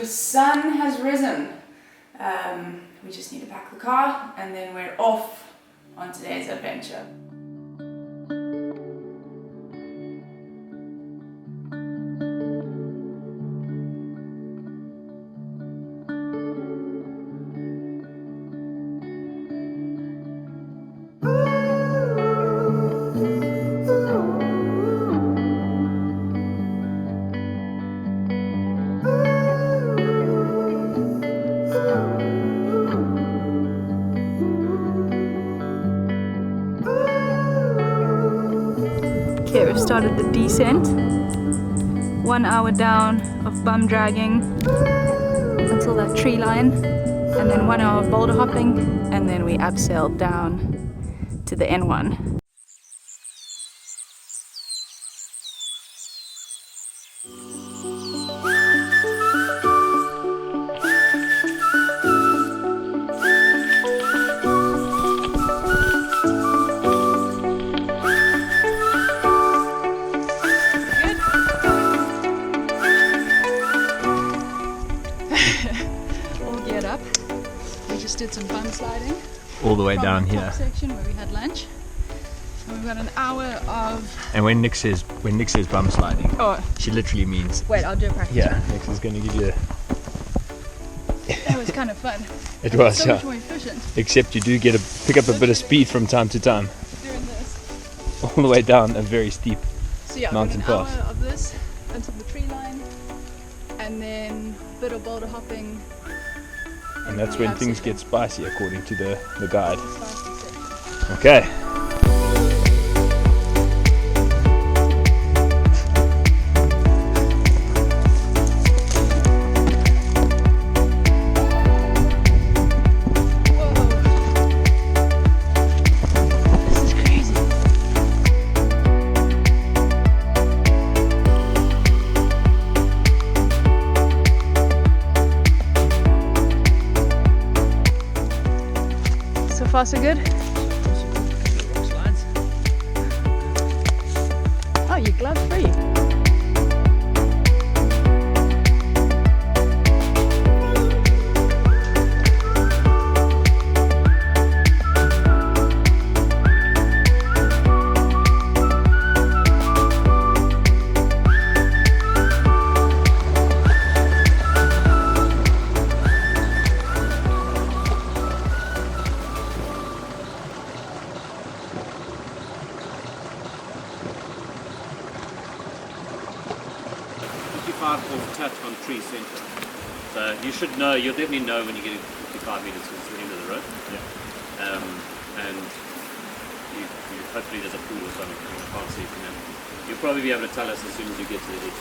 The sun has risen. We just need to pack the car and then we're off on today's adventure. Okay, we've started the descent. 1 hour down of bum dragging until that tree line, and then 1 hour of boulder hopping, and then we abseiled down to the N1. Did some bum sliding all the way from down the top here section where we had lunch, and we've got an hour of. And when Nick says bum sliding, she literally means. Wait, I'll do a practice. Yeah, Nick is going to give you. That was kind of fun. It was, so yeah. much more efficient. Except you do pick up a bit of speed from time to time. Doing this. All the way down a very steep So yeah, mountain an hour path. of this until the tree line, and then a bit of boulder hopping. And that's when things get spicy, according to the guide. Spicy. Okay. So far so good? Oh, you're glove free. Off touch on tree center. So you should know, you'll definitely know when you get 55 meters to the end of the road. Yeah. And you hopefully there's a pool or something. I can't see from there. You'll probably be able to tell us as soon as you get to the edge.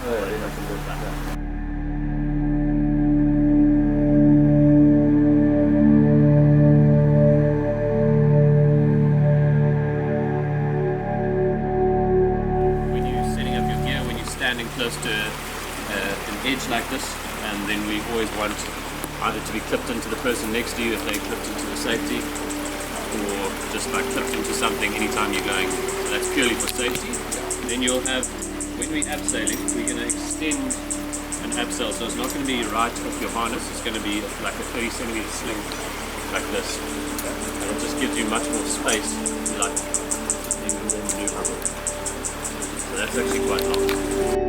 Oh, yeah, then I can go back down. Close to an edge like this, and then we always want either to be clipped into the person next to you if they clipped into the safety, or just like clipped into something anytime you're going. So that's purely for safety. Then you'll have, when we're abseiling, we're going to extend an abseil, so it's not going to be right off your harness, it's going to be like a 30 centimeter sling like this, and it just gives you much more space to like maneuver. So that's actually quite long.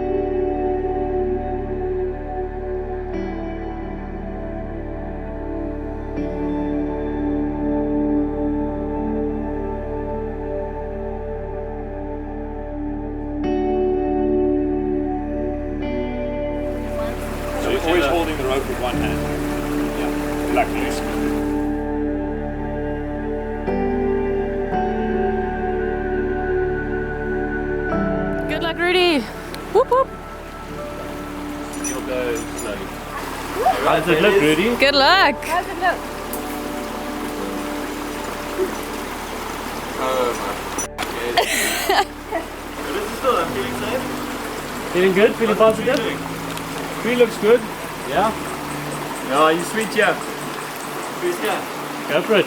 Always holding the rope with one hand. Yeah, like this. Good luck, Rudy. Whoop whoop. You'll go slowly. How's it look, Rudy? Good luck. How's it look? Oh my. Okay. What is this still? I'm feeling safe. Feeling good? Feeling positive? Tree looks good. Yeah? Yeah, you sweet, yeah. Sweet, yeah. Go for it.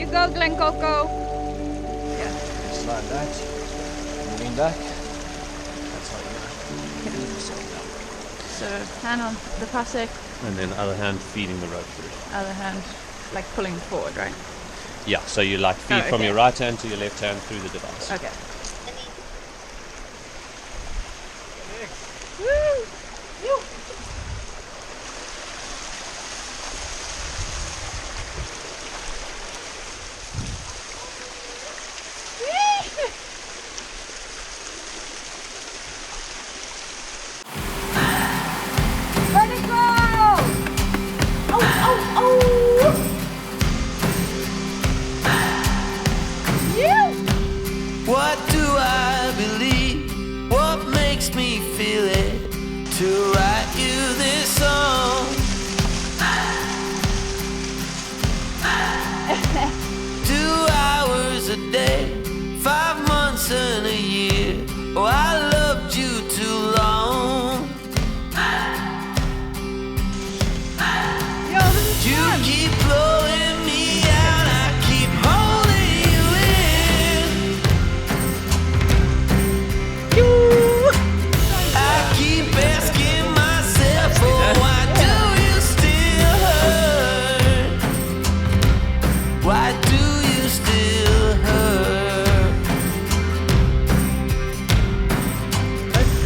go, Glen Coco. Slide that, lean back. That's how you lean yourself down. So hand on the pasek, And then other hand feeding the rope through. other hand like pulling forward, right? Yeah, so you like feed from okay. your right hand to your left hand through the device. Okay. Woo! Let it go! Oh, oh, oh! What do I believe? What makes me feel it to write you this song? 2 hours a day, 5 months and a year. Oh, I loved you too long. Yo, this is You fun. keep blowing me out, I keep holding you in. I keep asking myself, oh, why do you still hurt? Why do you still hurt?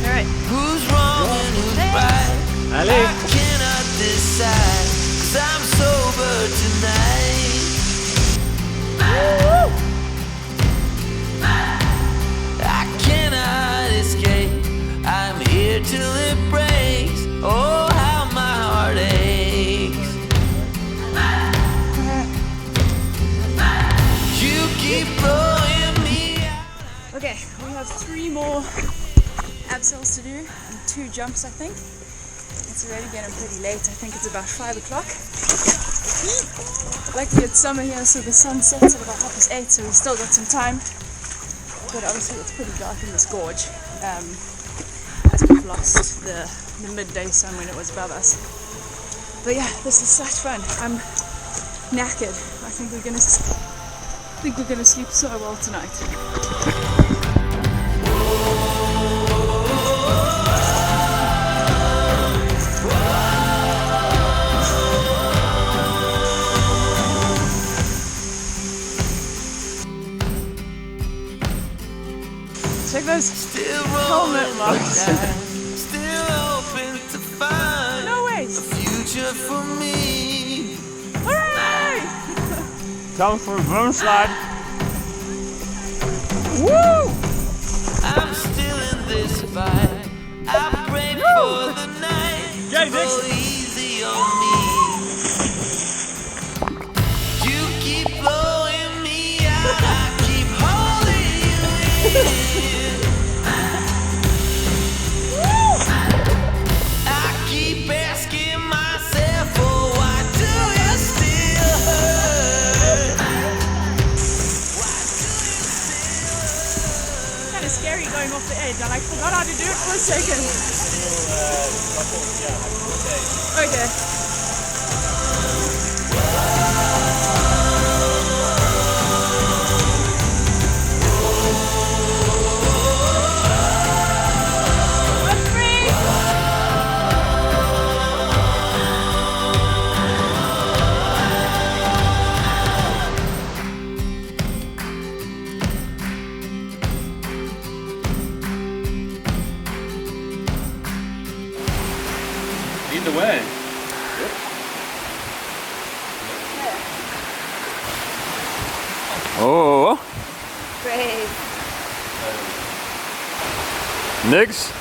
Alright. Who's wrong and who's right? Allez. I cannot decide, 'cause I'm sober tonight. I cannot escape, I'm here till it breaks. Oh, how my heart aches. You keep blowing me out. Okay, we have 3 more abseils to do and 2 jumps, I think. It's already getting pretty late. I think it's about 5 o'clock. Luckily it's summer here, so the sun sets at about 8:30, so we've still got some time. But obviously it's pretty dark in this gorge, as we've lost the midday sun when it was above us. But yeah, this is such fun. I'm knackered. I think we're gonna sleep so well tonight. Check those Still helmet rolling marks. still hoping to find No ways. a future for me. Hooray! Time for a boom slide. Woo! I'm still in this fight. I pray for the night to go easy on me. You keep blowing me out, I keep holding you in. I keep asking myself, oh, why do you still hurt? Kind of scary going off the edge. I forgot how to do it for a second. Okay. I'm free. Lead the way. Oh, Brave. Nix.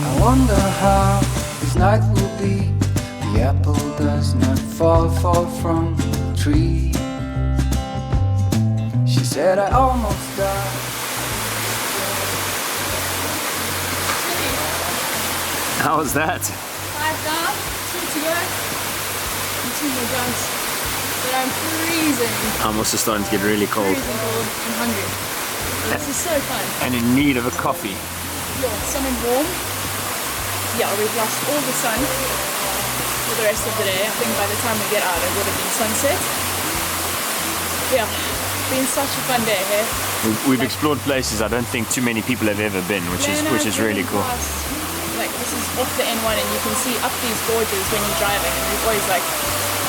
I wonder how this night will be. The apple does not fall from the tree. She said I almost died. How was that? 5 down, 2 to go, and 2 more jumps. But I'm freezing. I'm also starting to get really cold. Freezing cold and hungry. This is so fun. And in need of a coffee. Yeah, something warm. Yeah, we've lost all the sun for the rest of the day. I think by the time we get out it would have been sunset. Yeah, been such a fun day here. We've explored places I don't think too many people have ever been, which is really cool. Like this is off the N1 and you can see up these gorges when you're driving and we've always like,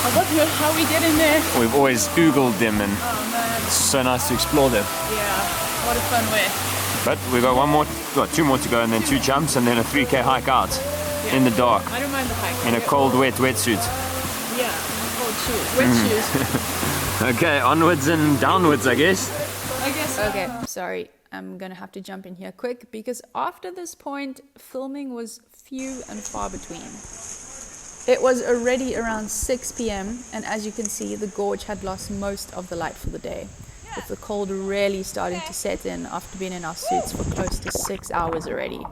I don't know how we get in there. We've always Googled them and Oh man. it's so nice to explore them. Yeah, what a fun way. But we've got 2 more to go and then 2 jumps and then a 3K hike out in the dark I don't mind the hike. in a cold, wet wetsuit. Yeah, cold shoes, wet shoes. Okay, onwards and downwards, I guess. I guess. Okay, sorry. I'm gonna have to jump in here quick because after this point, filming was few and far between. It was already around 6 p.m. and as you can see, the gorge had lost most of the light for the day, with the cold really starting to set in after being in our suits for close to 6 hours already.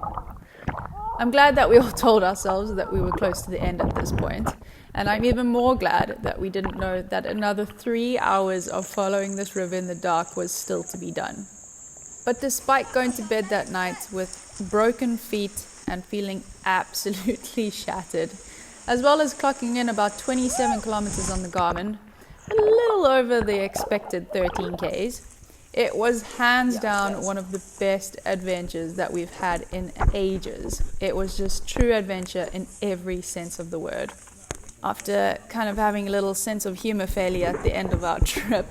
I'm glad that we all told ourselves that we were close to the end at this point, and I'm even more glad that we didn't know that another 3 hours of following this river in the dark was still to be done. But despite going to bed that night with broken feet and feeling absolutely shattered, as well as clocking in about 27 kilometers on the Garmin, a little over the expected 13 Ks, it was hands down one of the best adventures that we've had in ages. It was just true adventure in every sense of the word. After kind of having a little sense of humor failure at the end of our trip,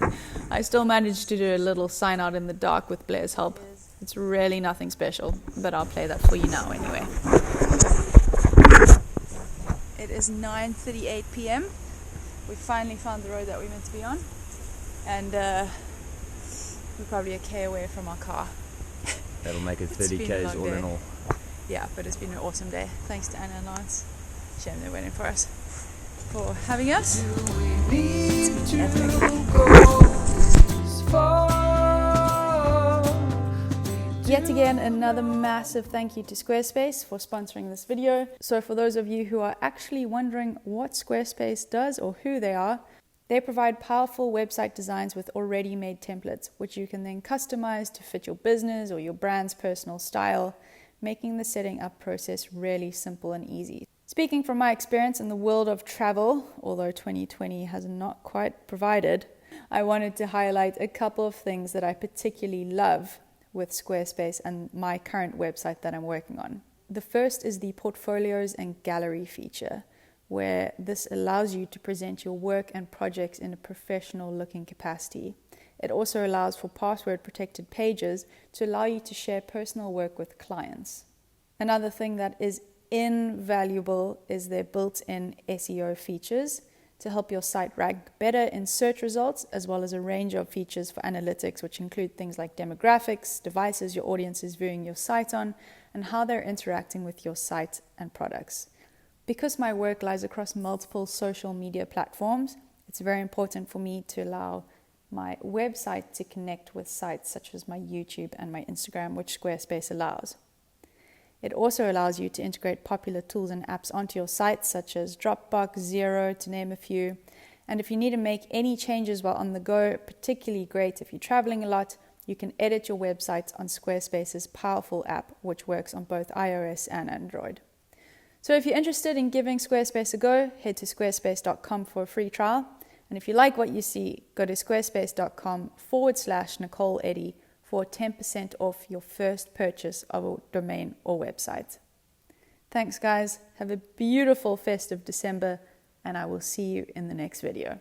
I still managed to do a little sign out in the dark with Blair's help. It's really nothing special, but I'll play that for you now anyway. It is 9:38 p.m. We finally found the road that we meant to be on, and we're probably a K away from our car. That'll make it 30 been a Ks long all day. in all. Yeah, but it's been an awesome day. Thanks to Anna and Lance. Shame they're waiting for us. For having us. Yet again, another massive thank you to Squarespace for sponsoring this video. So for those of you who are actually wondering what Squarespace does or who they are, they provide powerful website designs with already made templates, which you can then customize to fit your business or your brand's personal style, making the setting up process really simple and easy. Speaking from my experience in the world of travel, although 2020 has not quite provided, I wanted to highlight a couple of things that I particularly love with Squarespace and my current website that I'm working on. The first is the portfolios and gallery feature, where this allows you to present your work and projects in a professional looking capacity. It also allows for password protected pages to allow you to share personal work with clients. Another thing that is invaluable is their built-in SEO features to help your site rank better in search results, as well as a range of features for analytics, which include things like demographics, devices your audience is viewing your site on, and how they're interacting with your site and products. Because my work lies across multiple social media platforms, it's very important for me to allow my website to connect with sites such as my YouTube and my Instagram, which Squarespace allows. It also allows you to integrate popular tools and apps onto your site, such as Dropbox, Zero, to name a few. And if you need to make any changes while on the go, particularly great if you're traveling a lot, you can edit your website on Squarespace's powerful app, which works on both iOS and Android. So if you're interested in giving Squarespace a go, head to squarespace.com for a free trial. And if you like what you see, go to squarespace.com/Nicole Eddy for 10% off your first purchase of a domain or website. Thanks guys, have a beautiful festive December, and I will see you in the next video.